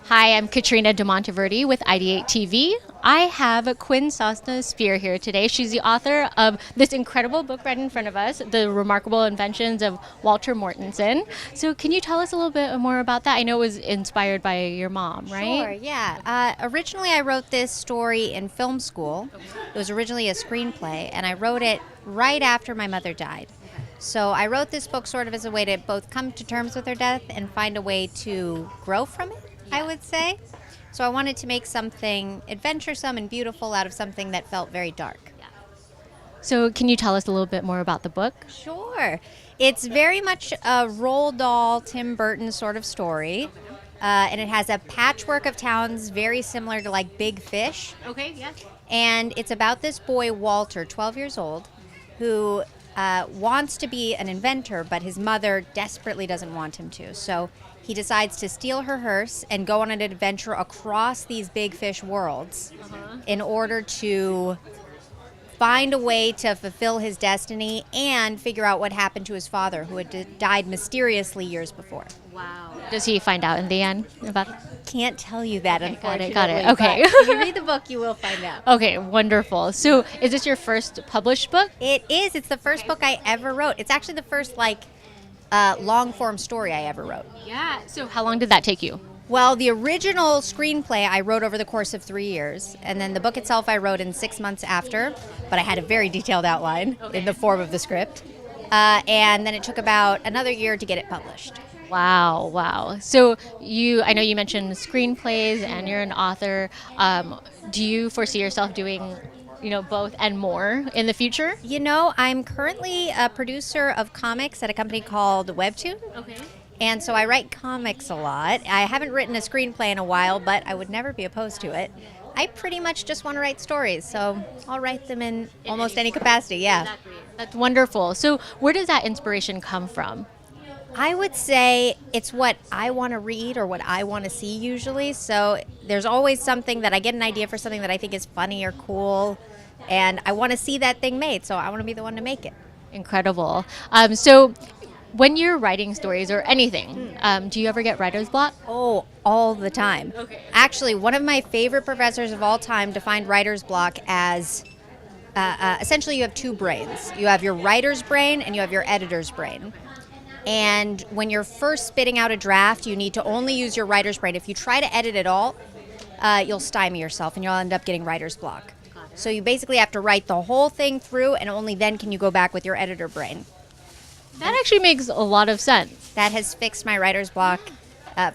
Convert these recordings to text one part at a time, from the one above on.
Hi, I'm Catrina Demonteverde with IdeateTV. I have Quinn Sosna-Spear here today. She's the author of this incredible book right in front of us, The Remarkable Inventions of Walter Mortensen. So can you tell us a little bit more about that? I know it was inspired by your mom, right? Sure, yeah. Originally, I wrote this story in film school. It was originally a screenplay, and I wrote it right after my mother died. So I wrote this book sort of as a way to both come to terms with her death and find a way to grow from it, I would say. So I wanted to make something adventuresome and beautiful out of something that felt very dark. So can you tell us a little bit more about the book? Sure. It's very much a Roald Dahl, Tim Burton sort of story. And it has a patchwork of towns very similar to like Big Fish. Okay, yes. And it's about this boy, Walter, 12 years old, who wants to be an inventor, but his mother desperately doesn't want him to. So he decides to steal her hearse and go on an adventure across these Big Fish worlds in order to find a way to fulfill his destiny and figure out what happened to his father, who had died mysteriously years before. Wow. Does he find out in the end about it? Can't tell you that, unfortunately. Got it. Okay. But if you read the book, you will find out. Okay, wonderful. So is this your first published book? It is. It's the first book I ever wrote. It's actually the first, long-form story I ever wrote. Yeah. So how long did that take you? Well, the original screenplay I wrote over the course of 3 years, and then the book itself I wrote in 6 months after, but I had a very detailed outline in the form of the script. And then it took about another year to get it published. Wow. So I know you mentioned screenplays and you're an author. Do you foresee yourself doing, both and more in the future? I'm currently a producer of comics at a company called Webtoon. Okay. And so I write comics a lot. I haven't written a screenplay in a while, but I would never be opposed to it. I pretty much just want to write stories, so I'll write them in almost any capacity, yeah. Exactly. That's wonderful. So where does that inspiration come from? I would say it's what I want to read or what I want to see usually. So there's always something that I get an idea for something that I think is funny or cool, and I want to see that thing made, so I want to be the one to make it. Incredible. So when you're writing stories or anything, do you ever get writer's block? Oh, all the time. Okay. Actually, one of my favorite professors of all time defined writer's block as essentially you have two brains. You have your writer's brain and you have your editor's brain. And when you're first spitting out a draft, you need to only use your writer's brain. If you try to edit it all, you'll stymie yourself and you'll end up getting writer's block. So you basically have to write the whole thing through, and only then can you go back with your editor brain. That actually makes a lot of sense. That has fixed my writer's block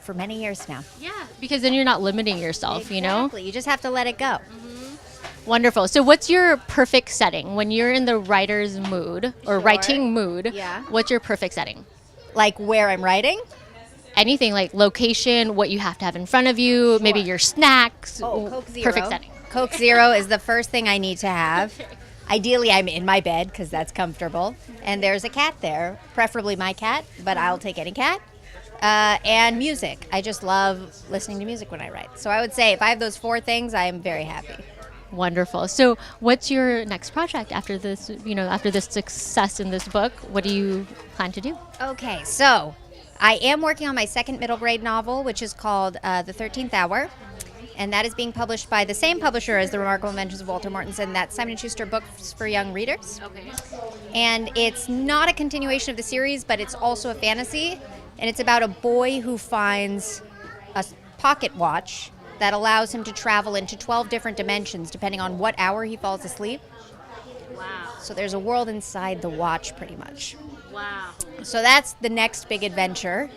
for many years now. Yeah, because then you're not limiting yourself, Exactly. You just have to let it go. Wonderful. So what's your perfect setting when you're in the writer's mood or writing mood? Yeah. What's your perfect setting? Like where I'm writing? Anything, like location, what you have to have in front of you, maybe your snacks. Oh, Coke Zero. Perfect setting. Coke Zero is the first thing I need to have. Ideally, I'm in my bed because that's comfortable. And there's a cat there, preferably my cat, but I'll take any cat. And music. I just love listening to music when I write. So I would say if I have those four things, I am very happy. Wonderful. So what's your next project after this, after this success in this book? What do you plan to do? Okay, so I am working on my second middle grade novel, which is called The 13th Hour. And that is being published by the same publisher as The Remarkable Inventions of Walter Mortensen. That's Simon & Schuster Books for Young Readers. Okay. And it's not a continuation of the series, but it's also a fantasy. And it's about a boy who finds a pocket watch that allows him to travel into 12 different dimensions depending on what hour he falls asleep. Wow. So there's a world inside the watch, pretty much. Wow. So that's the next big adventure.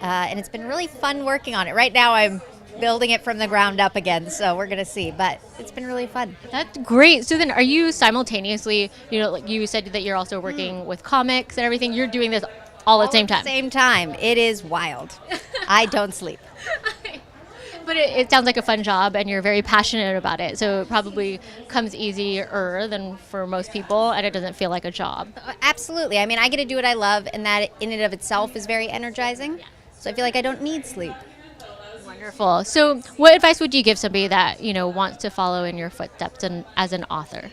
And it's been really fun working on it. Right now I'm building it from the ground up again, so we're going to see. But it's been really fun. That's great. So then are you simultaneously, like you said that you're also working with comics and everything, you're doing this all at the same time? Same time. It is wild. I don't sleep. But it sounds like a fun job, and you're very passionate about it. So it probably comes easier than for most people, and it doesn't feel like a job. Absolutely. I mean, I get to do what I love, and that in and of itself is very energizing. So I feel like I don't need sleep. Wonderful. So what advice would you give somebody that, wants to follow in your footsteps as an author?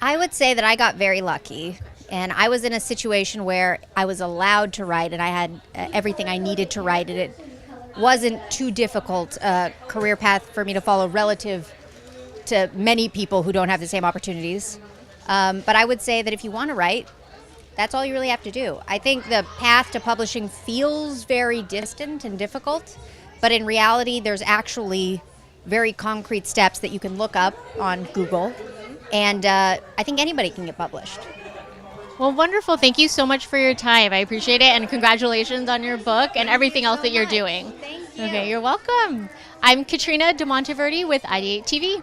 I would say that I got very lucky. And I was in a situation where I was allowed to write, and I had everything I needed to write. And it wasn't too difficult a career path for me to follow relative to many people who don't have the same opportunities. But I would say that if you want to write, that's all you really have to do. I think the path to publishing feels very distant and difficult, but in reality, there's actually very concrete steps that you can look up on Google, and I think anybody can get published. Well, wonderful. Thank you so much for your time. I appreciate it, and congratulations on your book and everything else that you're doing. Thank you. Okay, you're welcome. I'm Catrina Demonteverde with IdeateTV.